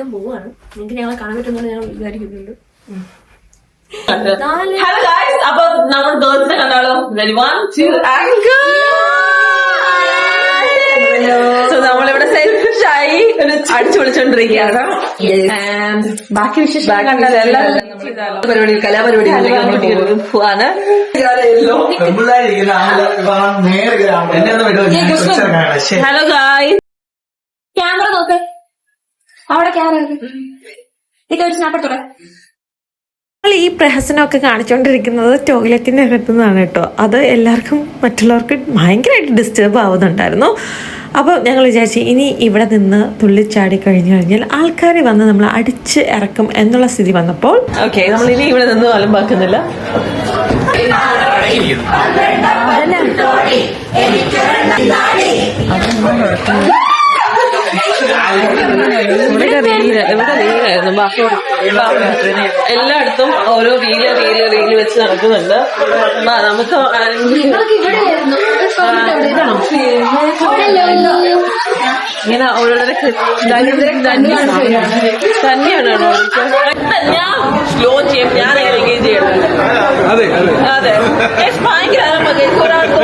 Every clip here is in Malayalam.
എടുക്കാൻ പോവാണ്. നിങ്ങൾക്ക് ഞങ്ങളെ കാണാൻ പറ്റുമെന്ന് ഞങ്ങൾ വിചാരിക്കുന്നുണ്ട്. ഹലോ ഗൈസ്, അപ്പൊ നമ്മൾ ഗേൾസിനെ കണ്ടാലോ? 1 2 സോ നമ്മളിവിടെ സെൽഫായി അടിച്ചു വിളിച്ചോണ്ടിരിക്കുകയാണ്. ബാക്കി വിശേഷം പരിപാടി കലാപരിപാടി പോവാണ്. ഹലോ ഗൈസ്, ക്യാമറ നോക്ക്, അവിടെ ക്യാമറ ഒരു സ്നാപ്പെടുത്തോടെ. ഈ പ്രഹസനമൊക്കെ കാണിച്ചുകൊണ്ടിരിക്കുന്നത് ടോയ്ലറ്റിൻ്റെ അകത്തുനിന്നാണ് കേട്ടോ. അത് എല്ലാവർക്കും മറ്റുള്ളവർക്ക് ഭയങ്കരമായിട്ട് ഡിസ്റ്റർബ് ആവുന്നുണ്ടായിരുന്നു. അപ്പോൾ ഞങ്ങൾ വിചാരിച്ചു ഇനി ഇവിടെ നിന്ന് തുള്ളിച്ചാടി കഴിഞ്ഞു കഴിഞ്ഞാൽ ആൾക്കാർ വന്ന് നമ്മൾ അടിച്ച് ഇറക്കും എന്നുള്ള സ്ഥിതി വന്നപ്പോൾ ഓക്കെ, നമ്മൾ ഇനി ഇവിടെ നിന്ന് അലമ്പാക്കുന്നില്ല. എല്ലായിടത്തും ഓരോ റീല് വെച്ച് നടക്കുന്നുണ്ട്. നമുക്ക് ഇങ്ങനെ ഓരോരുത്തരെ തന്നെയാണ് ഞാൻ സ്ലോ ചെയ്യും, ഞാൻ എൻഗേജ് ചെയ്യണം. അതെ ഭയങ്കര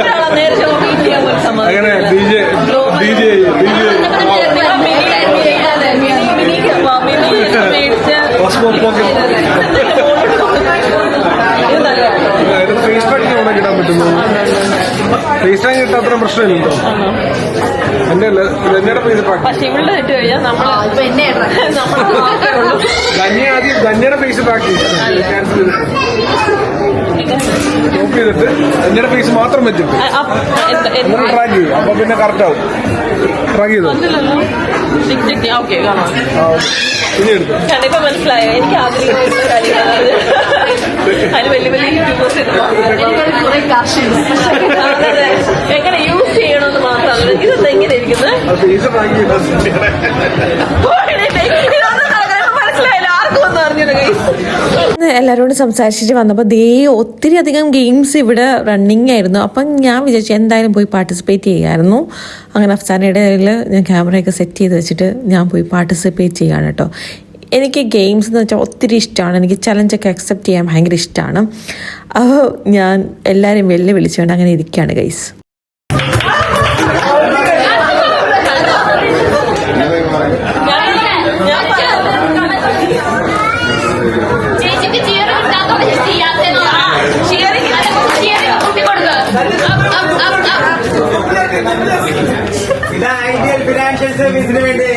ഒരാളെ നേരെ മീറ്റ് ചെയ്യാൻ പോലും സമ്മതിക്കില്ല. കിട്ടാത്ത പ്രശ്നമില്ലല്ലോ. പക്ഷെ ഇവിടെ ഇട്ട് കഴിഞ്ഞാൽ ധന്യയുടെ ഫേസ് പാക്ക് സ്റ്റോപ്പ് ചെയ്തിട്ട് ധന്യയുടെ ഫേസ് മാത്രം വെച്ചിട്ട് ട്രാക്ക് ചെയ്യും. അപ്പൊ പിന്നെ കറക്റ്റ് ആവും. ട്രാക്ക് ചെയ്തോ? കണ്ടിപ്പോ മനസ്സിലായോ? എനിക്ക് ആഗ്രഹമായിട്ടുള്ള കാര്യങ്ങളാണ്. അതിന് വലിയ വലിയ യൂട്യൂബേഴ്സ് എങ്ങനെ യൂസ് ചെയ്യണമെന്ന് മാത്രമാണ്. ഇതെന്താ ഇങ്ങനെ ഇരിക്കുന്നത്? മനസ്സിലായില്ല, ആർക്കും ഒന്നും അറിഞ്ഞില്ല. എല്ലാവരോടും സംസാരിച്ചിട്ട് വന്നപ്പോൾ ഒത്തിരി അധികം ഗെയിംസ് ഇവിടെ റണ്ണിങ് ആയിരുന്നു. അപ്പം ഞാൻ വിചാരിച്ചു എന്തായാലും പോയി പാർട്ടിസിപ്പേറ്റ് ചെയ്യാമായിരുന്നു. അങ്ങനെ അഫ്സാനയുടെ ഇടയിൽ ഞാൻ ക്യാമറയൊക്കെ സെറ്റ് ചെയ്ത് വെച്ചിട്ട് ഞാൻ പോയി പാർട്ടിസിപ്പേറ്റ് ചെയ്യാണ് കേട്ടോ. എനിക്ക് ഗെയിംസ് എന്ന് വെച്ചാൽ ഒത്തിരി ഇഷ്ടമാണ്. എനിക്ക് ചലഞ്ചൊക്കെ അക്സെപ്റ്റ് ചെയ്യാൻ ഭയങ്കര ഇഷ്ടമാണ്. അപ്പോൾ ഞാൻ എല്ലാവരും വെല്ലുവിളിച്ചുകൊണ്ട് അങ്ങനെ ഇരിക്കുകയാണ് ഗൈസ്. ഐഡിയൽ ഫിനാൻഷ്യൽ സർവീസിന് വേണ്ടി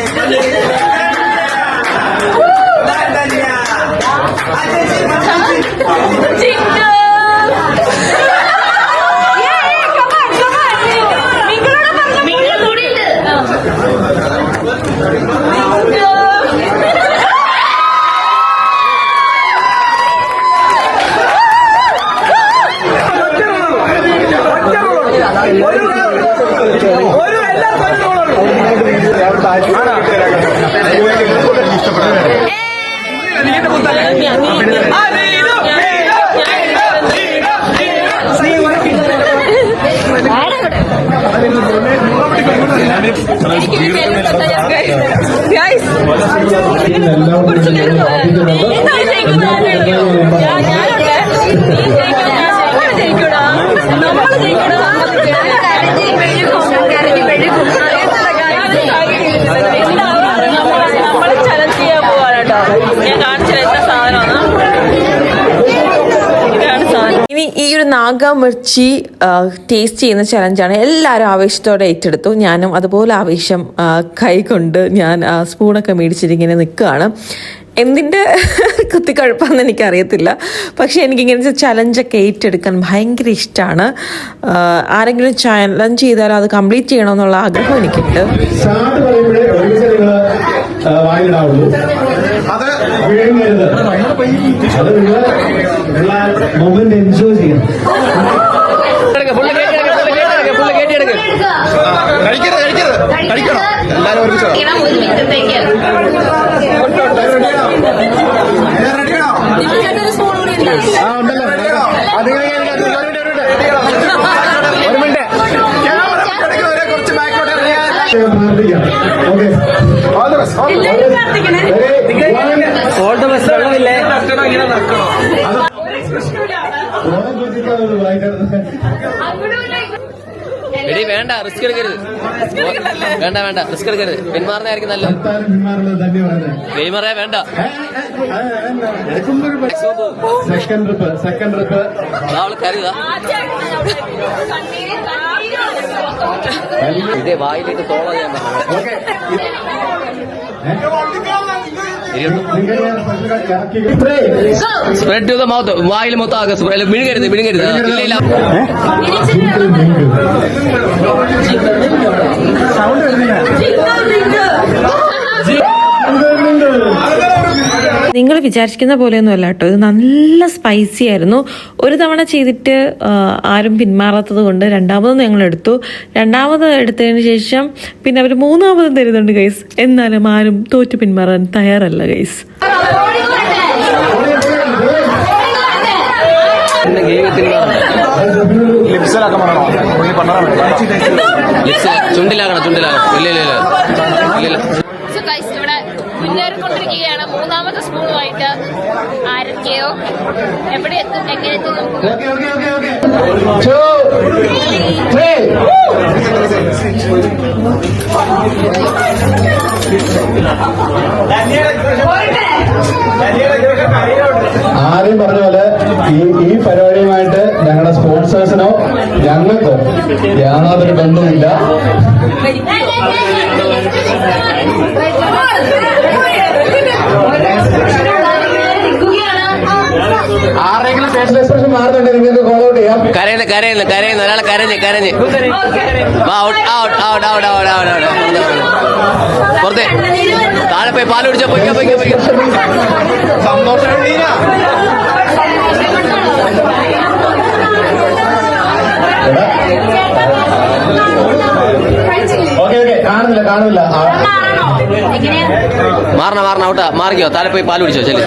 ഇനി ഈ ഒരു നാഗമിർച്ചി ടേസ്റ്റ് ചെയ്യുന്ന ചലഞ്ചാണ്. എല്ലാവരും ആവേശത്തോടെ ഏറ്റെടുത്തു. ഞാനും അതുപോലെ ആവേശം കൈകൊണ്ട് ഞാൻ സ്പൂണൊക്കെ മേടിച്ചിട്ടിങ്ങനെ നിൽക്കുകയാണ്. എന്തിൻ്റെ കുത്തിക്കഴപ്പാന്ന് എനിക്കറിയത്തില്ല. പക്ഷേ എനിക്കിങ്ങനെ ചലഞ്ചൊക്കെ ഏറ്റെടുക്കാൻ ഭയങ്കര ഇഷ്ടമാണ്. ആരെങ്കിലും ചലഞ്ച് ചെയ്താലും അത് കംപ്ലീറ്റ് ചെയ്യണമെന്നുള്ള ആഗ്രഹം എനിക്കുണ്ട്. മൊമെന്റ് എൻജോയ് ചെയ്യണം. കുറച്ച് ബാക്കോട്ട് ഓൾ ദ ബെസ്റ്റ്. വെള്ളമില്ലേ? എടി വേണ്ട, റിസ്ക് എടുക്കരുത്. വേണ്ട വേണ്ട, റിസ്ക് എടുക്കരുത്. പിന്മാറുന്നതായിരിക്കും നല്ലത്. ഗെയിമറേ വേണ്ട. സെക്കൻഡ് ട്രിപ്പ് അവള് കരുതാ. ഇതേ വായിലേക്ക് തോള ചെയ്യാൻ സ്പ്രെഡ് ടു ദ മൗത്ത്. വായിൽ മൊത്തം ആകെ വിഴുങ്ങരുത് വിഴുങ്ങരുത്. ഇല്ല ഇല്ല. നിങ്ങൾ വിചാരിക്കുന്ന പോലെയൊന്നും അല്ല കേട്ടോ, ഇത് നല്ല സ്പൈസി ആയിരുന്നു. ഒരു തവണ ചെയ്തിട്ട് ആരും പിന്മാറാത്തത് കൊണ്ട് രണ്ടാമതും ഞങ്ങൾ എടുത്തു. രണ്ടാമത് എടുത്തതിന് ശേഷം പിന്നെ അവർ മൂന്നാമതും തരുന്നുണ്ട് ഗൈസ്. എന്നാലും ആരും തോറ്റു പിന്മാറാൻ തയ്യാറല്ല ഗൈസ്. ചുണ്ടിലാകണം ചുണ്ടിലാകണം. ഇല്ല ഇല്ല ഇല്ല ഇല്ല. ഇവിടെ മുന്നേറിക്കൊണ്ടിരിക്കുകയാണ് മൂന്നാമത്തെ സ്പൂണുമായിട്ട്. ആരൊക്കെയോ എവിടെ എത്തും എങ്ങനെ എത്തും ആദ്യം പറഞ്ഞ പോലെ ഈ പരിപാടിയുമായിട്ട് ഞങ്ങളുടെ സ്പോൺസേഴ്സിനോ ഞങ്ങൾക്കോ യാതൊരു ബന്ധവുമില്ല. ആരെങ്കിലും ഫേഷ്യൽ എക്സ്പ്രഷൻ മാറുന്നുണ്ട് നിങ്ങൾക്ക് കോൾ ഔട്ട് ചെയ്യാം. കരയുന്നു കരയുന്നു കരയുന്നു. ഒരാളെ കരഞ്ഞ് കരഞ്ഞ് പുറത്തെ താഴെ പോയി പാല് കുടിച്ചാ പൊയ്ക്കോ പൊയ്ക്കോ പൊയ്ക്കോ. സന്തോഷം. ഓക്കെ ഓക്കെ കാണുന്നില്ല കാണുന്നില്ല. മാറണ മാറണ ഔട്ടാ. മാറിക്കോ. താഴെ പോയി പാല് കുടിച്ചോ. ചെല്ലു.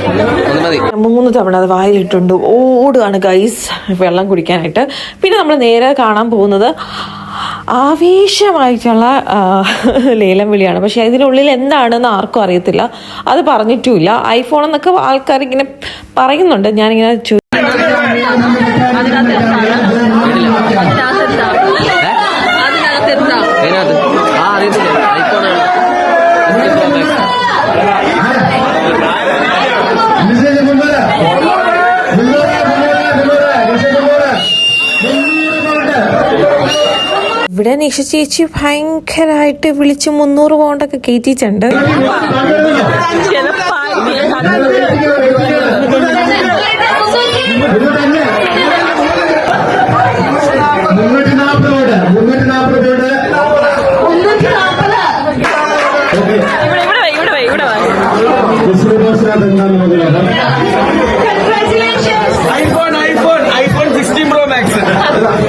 ഒന്ന് മതി. 3 തവണ അത് വായിലിട്ടുണ്ട് ഓടുകയാണ് ഗൈസ് വെള്ളം കുടിക്കാനായിട്ട്. പിന്നെ നമ്മൾ നേരെ കാണാൻ പോകുന്നത് ആവേശമായിട്ടുള്ള ലേലം വിളിയാണ്. പക്ഷെ അതിനുള്ളിൽ എന്താണെന്ന് ആർക്കും അറിയത്തില്ല, അത് പറഞ്ഞിട്ടുമില്ല. ഐഫോൺ എന്നൊക്കെ ആൾക്കാർ ഇങ്ങനെ പറയുന്നുണ്ട്. ഞാനിങ്ങനെ ഇവിടെ നിഷ ചേച്ചി ഭയങ്കരമായിട്ട് വിളിച്ച് 300 പൗണ്ടൊക്കെ കയറ്റിയിട്ടുണ്ട്.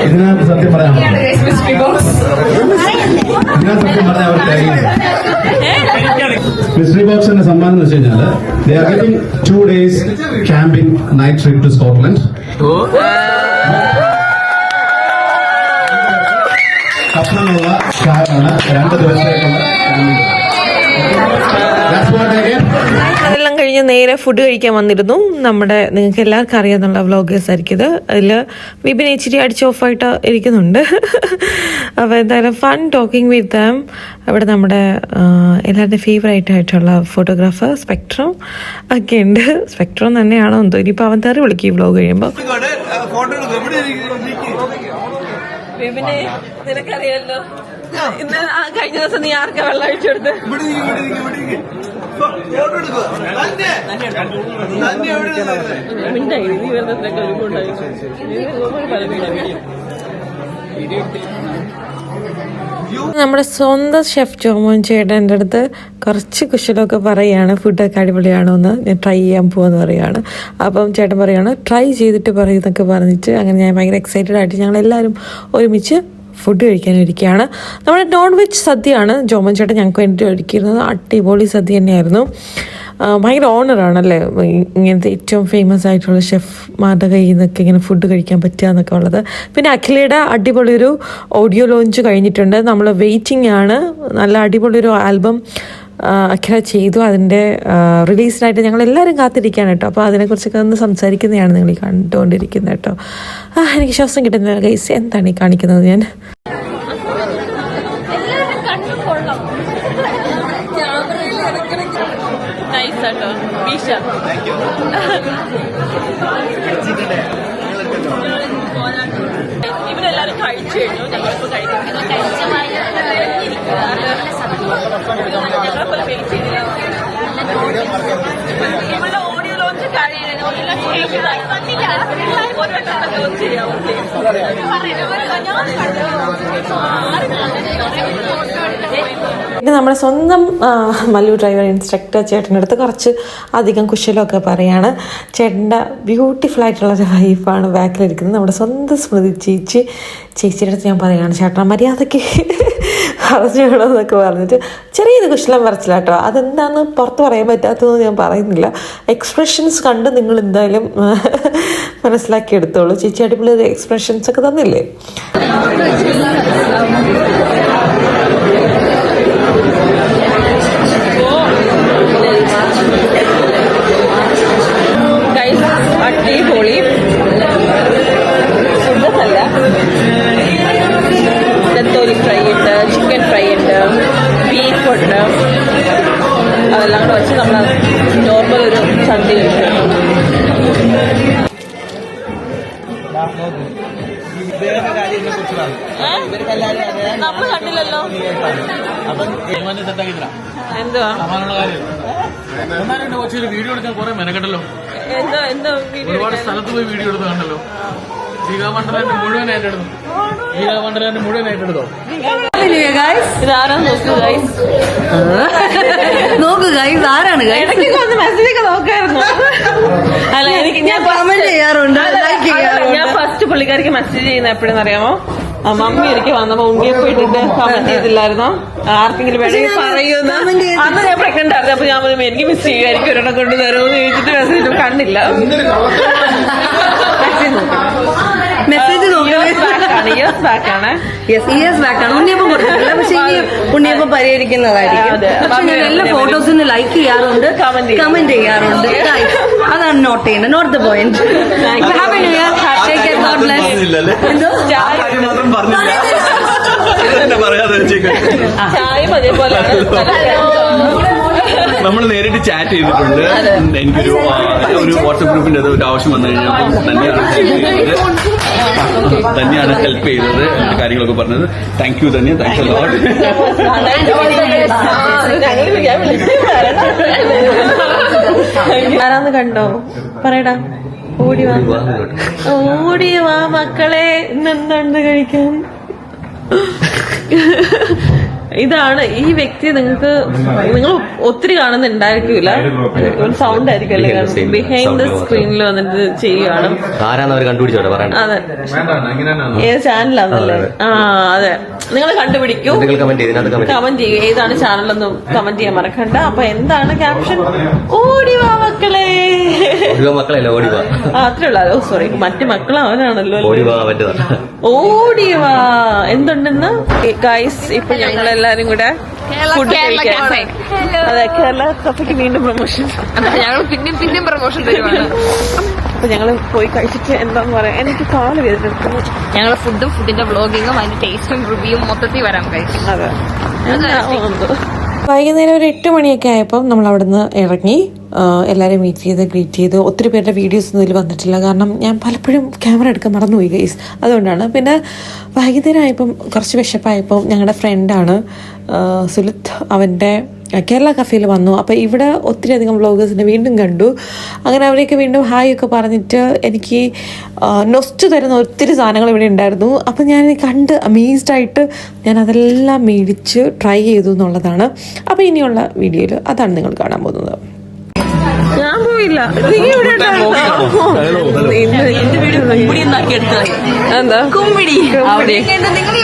ഇതിനകത്ത് സത്യം പറയാം മിസ്റ്ററി ബോക്സിന്റെ സമ്മാനം എന്ന് വെച്ച് കഴിഞ്ഞാൽ they are getting 2 days camping night trip to Scotland. കപ്പലിനുള്ള കാറാണ് 2 ദിവസത്തേക്കുള്ള camping. That's what I get. അതെല്ലാം കഴിഞ്ഞ് നേരെ ഫുഡ് കഴിക്കാൻ വന്നിരുന്നു. നമ്മുടെ നിങ്ങൾക്ക് എല്ലാവർക്കും അറിയാന്നുള്ള വ്ളോഗേഴ്സ് ആയിരിക്കും ഇത്. അതിൽ വിപിൻ ഇച്ചിരി അടിച്ച് ഓഫായിട്ട് ഇരിക്കുന്നുണ്ട്. അപ്പോൾ എന്തായാലും ഫൺ ടോക്കിംഗ് വിത്ത് ദം. അവിടെ നമ്മുടെ എല്ലാവരുടെയും ഫേവറേറ്റ് ആയിട്ടുള്ള ഫോട്ടോഗ്രാഫർ സ്പെക്ട്രം ഒക്കെ ഉണ്ട്. സ്പെക്ട്രം തന്നെയാണോ എന്തോ, ഇനിയിപ്പോൾ അവൻ തെറി വിളിക്കും ഈ വ്ളോഗ് കഴിയുമ്പോൾ. വിപിനെ നിനക്കറിയാലോ, ഇന്ന് കഴിഞ്ഞ ദിവസം നീ ആർക്കാ വെള്ളം അഴിച്ചെടുത്ത്? നമ്മുടെ സ്വന്തം ഷെഫ് ജോമോൻ ചേട്ടൻ്റെ അടുത്ത് കുറച്ച് കുശലമൊക്കെ പറയുകയാണ്, ഫുഡൊക്കെ അടിപൊളിയാണോ എന്ന്. ഞാൻ ട്രൈ ചെയ്യാൻ പോവാന്ന് പറയുകയാണ്. അപ്പം ചേട്ടൻ പറയുകയാണ് ട്രൈ ചെയ്തിട്ട് പറയുന്നൊക്കെ പറഞ്ഞിട്ട്. അങ്ങനെ ഞാൻ ഭയങ്കര എക്സൈറ്റഡ് ആയിട്ട് ഞങ്ങളെല്ലാവരും ഒരുമിച്ച് ഫുഡ് കഴിക്കാനിരിക്കുകയാണ്. നമ്മുടെ നോൺ വെജ് സദ്യയാണ് ജോമൻ ചേട്ടൻ ഞങ്ങൾക്ക് വേണ്ടിയിട്ട് ഒരുക്കിയിരുന്നത്. അടിപൊളി സദ്യ തന്നെയായിരുന്നു. ഭയങ്കര ഓണറാണല്ലേ ഇങ്ങനത്തെ ഏറ്റവും ഫേമസ് ആയിട്ടുള്ള ഷെഫ്മാരുടെ കയ്യിൽ നിന്നൊക്കെ ഇങ്ങനെ ഫുഡ് കഴിക്കാൻ പറ്റുക എന്നൊക്കെ ഉള്ളത്. പിന്നെ അഖിലയുടെ അടിപൊളിയൊരു ഓഡിയോ ലോഞ്ച് കഴിഞ്ഞിട്ടുണ്ട്. നമ്മൾ വെയിറ്റിംഗ് ആണ്. നല്ല അടിപൊളിയൊരു ആൽബം അഖില ചെയ്തു. അതിൻ്റെ റിലീസിനായിട്ട് ഞങ്ങളെല്ലാവരും കാത്തിരിക്കുകയാണ് കേട്ടോ. അപ്പോൾ അതിനെക്കുറിച്ചൊക്കെ ഒന്ന് സംസാരിക്കുന്നതാണ് നിങ്ങൾ ഈ കണ്ടുകൊണ്ടിരിക്കുന്നത് കേട്ടോ. എനിക്ക് ശ്വാസം കിട്ടുന്നില്ല ഗൈസ്, എന്താണ് ഈ കാണിക്കുന്നത് ഞാൻ? ഇവരെല്ലാരും കഴിച്ചു കഴിഞ്ഞു. ഞങ്ങളിപ്പോ ഇവിടെ ഓഡിയോ ലോഞ്ച് കഴിയുന്നു. പിന്നെ നമ്മുടെ സ്വന്തം മല്ലു ഡ്രൈവർ ഇൻസ്ട്രക്ടർ ചേട്ടൻ്റെ അടുത്ത് കുറച്ച് അധികം കുശലമൊക്കെ പറയാണ്. ചേട്ടൻ്റെ ബ്യൂട്ടിഫുൾ ആയിട്ടുള്ളൊരു വൈഫാണ് ബാക്കിലിരിക്കുന്നത്, നമ്മുടെ സ്വന്തം സ്മൃതി ചേച്ചിയുടെ അടുത്ത് ഞാൻ പറയുകയാണ്, ചേട്ടൻ മര്യാദയ്ക്ക് പറഞ്ഞോളൂന്നൊക്കെ പറഞ്ഞിട്ട് ചെറിയൊരു കുശലം പറിച്ചില്ല കേട്ടോ. അതെന്താണെന്ന് പുറത്ത് പറയാൻ പറ്റാത്തതെന്ന് ഞാൻ പറയുന്നില്ല. എക്സ്പ്രഷൻസ് കണ്ട് നിങ്ങൾ എന്തായാലും മനസ്സിലാക്കി എടുത്തോളൂ. ചേച്ചി അടിപൊളി എക്സ്പ്രഷൻസ് ഒക്കെ തന്നില്ലേ. അടിപൊളി ഫുഡല്ല, നെത്തോലി ഫ്രൈ ഉണ്ട്, ചിക്കൻ ഫ്രൈ ഉണ്ട്, ബീഫ് ഉണ്ട്. അതെല്ലാം കൂടെ വെച്ച് നമ്മൾ നോർമൽ ഒരു സദ്യ കഴിക്കും. നമ്മൾ കണ്ടില്ലല്ലോ. എന്തുവാ വീഡിയോ എടുക്കാൻ കുറെ മെനക്കെട്ടല്ലോ. എന്താ എന്താ ഒരുപാട് സ്ഥലത്ത് പോയി വീഡിയോ എടുത്ത് കണ്ടല്ലോ. ജീവമണ്ഡലന്റെ മുഴുവൻ ഏറ്റെടുത്തു. ജീവമണ്ഡലന്റെ മുഴുവൻ ഏറ്റെടുത്തോ? ഇതാരാന്ന് നോക്കൂ ഗൈസ്, നോക്കൂ ഗൈസ്, ആരാണ് ഇടയ്ക്കൊക്കെ ഒന്ന് മെസ്സേജ് ഒക്കെ നോക്കായിരുന്നു. അല്ല എനിക്ക് ഞാൻ കമന്റ് ചെയ്യാറുണ്ട്, ലൈക്ക് ചെയ്യാറുണ്ട്. ഞാൻ ഫസ്റ്റ് പുള്ളിക്കാരിക്ക് മെസ്സേജ് ചെയ്യുന്ന എപ്പോഴെന്ന് അറിയാമോ? മമ്മി എനിക്ക് വന്നപ്പോ ഉണ്ണിയപ്പോ ഇട്ടിട്ട് കമന്റ് ചെയ്തില്ലായിരുന്നോ? ആർക്കെങ്കിലും വേണമെങ്കിൽ പറയുന്ന അന്ന് ഞാൻ പ്രഗ്നന്റ് ആയിരുന്നു. അപ്പൊ ഞാൻ പറഞ്ഞു എനിക്ക് മിസ് ചെയ്യുമായിരിക്കും, ഒരെണ്ണം കൊണ്ട് തരുമെന്ന് ചോദിച്ചിട്ട് മെസ്സേജ് കണ്ടില്ല. മെസ്സേജ് ഇയേഴ്സ് ബാക്ക് ആണ്. ഇയേഴ്സ് ബാക്ക് ആണ്. ഉണ്ണിയപ്പം കൊടുത്തിട്ടില്ല, പക്ഷെ ഇനി ഉണ്ണിയപ്പം പരിഹരിക്കുന്നതായിരിക്കും. പക്ഷെ ഞാൻ എല്ലാ ഫോട്ടോസിന് ലൈക്ക് ചെയ്യാറുണ്ട്, കമന്റ് ചെയ്യാറുണ്ട്. അതാണ് നോട്ട് ചെയ്യുന്നത്, note the point. Happy new year, take care, God bless. എന്തോ ചായ അതേപോലെയാണ്. നമ്മൾ നേരിട്ട് ചാറ്റ് ചെയ്തിട്ടുണ്ട്. എനിക്കൊരു വാട്സപ്പ് ഗ്രൂപ്പിന്റെ ഒരു ആവശ്യം വന്നു കഴിഞ്ഞപ്പോൾ തന്നെയാണ് ഹെൽപ്പ് ചെയ്തത്, എന്റെ കാര്യങ്ങളൊക്കെ പറഞ്ഞത്. താങ്ക് യു തന്നെ, താങ്ക്സ് എ ലോട്ട്. ആരാന്ന് കണ്ടോ? പറയടാ, ഓടി വാ മക്കളെ, ഇന്നെന്താണ്ട് കഴിക്കാൻ. ഇതാണ് ഈ വ്യക്തി. നിങ്ങൾ ഒത്തിരി കാണുന്നുണ്ടായിരിക്കില്ല, ഒരു സൗണ്ട് ആയിരിക്കുമല്ലേ, ബിഹൈൻഡ് ദ സ്ക്രീനിൽ വന്നിട്ട് ചെയ്യുകയാണ്. അതെ, ഏത് ചാനലാണല്ലേ? ആ അതെ, നിങ്ങൾ കണ്ടുപിടിക്കൂ, കമന്റ് ചെയ്യൂ ഏതാണ് ചാനലെന്ന് കമന്റ് ചെയ്യാൻ മറക്കണ്ട. അപ്പൊ എന്താണ് ക്യാപ്ഷൻ? ഓടിവാ മക്കളെ. അത്രേ ഉള്ളൂ. സോറി, മറ്റു മക്കൾ അവനാണല്ലോ. ഓടിവാ. എന്തുണ്ടെന്ന് ഗൈസ്, ഇപ്പൊ ഞങ്ങളെല്ലാരും കൂടെ ഫുഡ് കഴിക്കാൻ. അതെ, കേരള കഫയ്ക്ക് വീണ്ടും പ്രൊമോഷൻ. ഞങ്ങൾ പിന്നെയും പ്രൊമോഷൻ തരുവാണ്. അപ്പൊ ഞങ്ങള് പോയി കഴിച്ചിട്ട് എന്താന്ന് പറയാം, എനിക്ക് കാല് വേദനിക്കുന്നു. ഞങ്ങൾ ഫുഡിന്റെ വ്ളോഗിങ്ങും അതിന്റെ ടേസ്റ്റും റിവ്യൂവും മൊത്തത്തിൽ വരാൻ കഴിക്കും. അതെ, വൈകുന്നേരം ഒരു 8 മണിയൊക്കെ ആയപ്പോൾ നമ്മൾ അവിടുന്ന് ഇറങ്ങി. എല്ലാവരെയും മീറ്റ് ചെയ്ത് ഗ്രീറ്റ് ചെയ്ത്. ഒത്തിരി പേരുടെ വീഡിയോസ് ഒന്നും ഇതിൽ വന്നിട്ടില്ല, കാരണം ഞാൻ പലപ്പോഴും ക്യാമറ എടുക്കാൻ മറന്നുപോയി ഗൈസ്, അതുകൊണ്ടാണ്. പിന്നെ വൈകുന്നേരം ആയപ്പം കുറച്ച് വിശപ്പായപ്പോൾ ഞങ്ങളുടെ ഫ്രണ്ടാണ് സുലിത്ത്, അവൻ്റെ കേരള കഫേയിൽ വന്നു. അപ്പോൾ ഇവിടെ ഒത്തിരി അധികം വ്ളോഗേഴ്സിനെ വീണ്ടും കണ്ടു. അങ്ങനെ അവരെയൊക്കെ വീണ്ടും ഹായ് ഒക്കെ പറഞ്ഞിട്ട് എനിക്ക് നൊസ്റ്റ് തരുന്ന ഒത്തിരി സാധനങ്ങൾ ഇവിടെ ഉണ്ടായിരുന്നു. അപ്പം ഞാൻ കണ്ട് അമേസ്ഡായിട്ട് ഞാൻ അതെല്ലാം മേടിച്ച് ട്രൈ ചെയ്തു എന്നുള്ളതാണ്. അപ്പോൾ ഇനിയുള്ള വീഡിയോയിൽ അതാണ് നിങ്ങൾ കാണാൻ പോകുന്നത്. ഞാൻ പോയില്ല, എന്താ കുമ്പിടി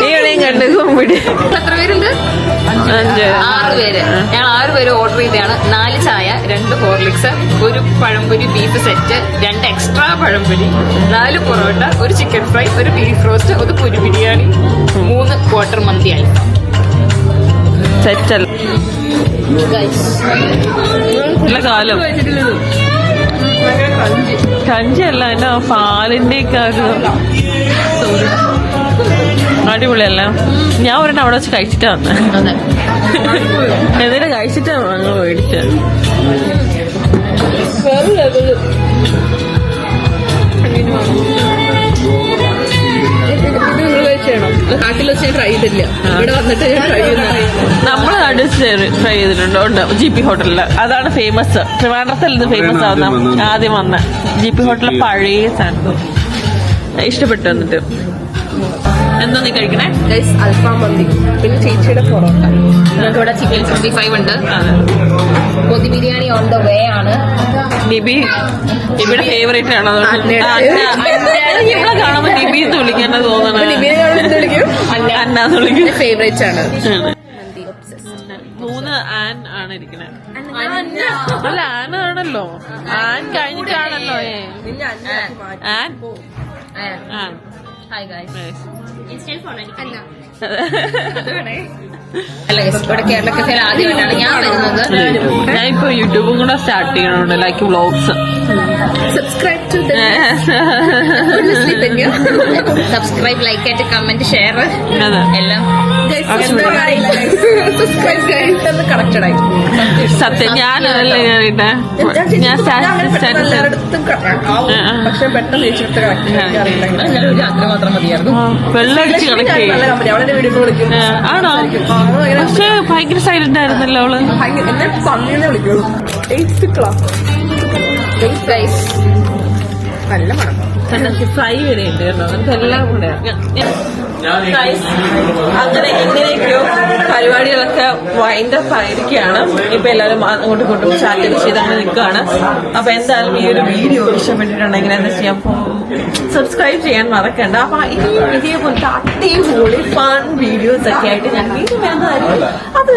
ഇവിടെയും കണ്ട് കുമ്പിടി. എത്ര പേരുണ്ട്? 6 പേര്. ഞങ്ങൾ 6 പേര് ഓർഡർ ചെയ്തതാണ്. 4 ചായ, 2 Horlicks, 1 pazhampori beef set, 2 extra pazhampori, 4 parotta, 1 chicken fry, 1 beef roast, 1 puri biryani, 3 quarter മന്തി ആയി. സെറ്റല്ല നല്ല കാലം കഞ്ചിയല്ല എന്നാ പാലിന്റെ ഒക്കെ അടിപൊളിയല്ല. ഞാൻ ഒരെണ്ണം അവിടെ വെച്ച് കഴിച്ചിട്ടാ വന്നെ. എന്നിട്ട് കഴിച്ചിട്ടാണ് ഞങ്ങൾ മേടിച്ചത്. നമ്മള് നാട്ടിൽ ട്രൈ ചെയ്തിട്ടുണ്ട് GP ഹോട്ടലില്. അതാണ് ഫേമസ്. ട്രിവാൻഡ്രത്തിൽ ഇത് ഫേമസ് ആവുന്ന ആദ്യം വന്ന GP ഹോട്ടലിലെ പഴയ സാധനം ഇഷ്ടപ്പെട്ടു. എന്നിട്ട് എന്താ നീ കഴിക്കണേ? അൽഫാം മന്തി, പിന്നെ ചേച്ചിയുടെ പൊറോട്ട, ഇവിടെ ചിക്കൻ 65 ഉണ്ട്. കൊതി ബിരിയാണി ഓൺ ദ വേ ആണ്. നിബിയുടെ ഫേവറേറ്റ് ആണ്. ഇവിടെ കാണുമ്പോ നിബി എന്ന് വിളിക്കാൻ തോന്നണ. അന്നാന്ന് വിളിക്കും. ഫേവറേറ്റ് ആണ്. 3 ആൻ ആണ് ഇരിക്കണേ. അല്ല ആനാണല്ലോ. ആൻ കഴിഞ്ഞിട്ടാണല്ലോ ആൻ. Hi guys. അല്ല, ഇവിടെ കേരള കഫേയിൽ ആദ്യമായിട്ടാണ് ഞാൻ വരുന്നത്. ഞാനിപ്പോ യൂട്യൂബും കൂടെ സ്റ്റാർട്ട് ചെയ്യണുണ്ട്, like vlogs. Subscribe to subscribe, like ആയിട്ട് കമന്റ്, ഷെയർ എല്ലാം. കണക്റ്റഡ് ആയി. സത്യം ഞാനല്ലേ ഞാൻ പക്ഷെ പെട്ടെന്ന് രാത്രി മാത്രം മതിയായിരുന്നു. വെള്ളമടിച്ച് കണക്ട് ചെയ്യും. ആണോ? പക്ഷെ ഭയങ്കര സൈലന്റ് ആയിരുന്നല്ലോ അവള്. എന്നെ പന്നീനെ വിളിക്കൂ. നല്ല മണം. ഫ്രൈ വരെ ഉണ്ട് കേട്ടോ. നമുക്ക് എല്ലാം കൂടെ അങ്ങനെ എങ്ങനെയൊക്കെയോ പരിപാടികളൊക്കെ വൈൻഡപ്പ് ആയിരിക്കുകയാണ്. ഇപ്പൊ എല്ലാവരും അങ്ങോട്ടും ഇങ്ങോട്ടും ചാറ്റ് ചെയ്ത് അങ്ങനെ നിൽക്കുകയാണ്. അപ്പൊ എന്തായാലും ഈ ഒരു വീഡിയോ ഇഷ്ടപ്പെട്ടിട്ടുണ്ടെങ്കിൽ എന്താ ചെയ്യാം, സബ്സ്ക്രൈബ് ചെയ്യാൻ മറക്കണ്ട. അപ്പൊ ഇനി ഇതേപോലത്തെ അടിപൊളി ഫൺ വീഡിയോസ് ഒക്കെ ആയിട്ട് ഞാൻ വീണ്ടും വരുന്നതായിരിക്കും. അത്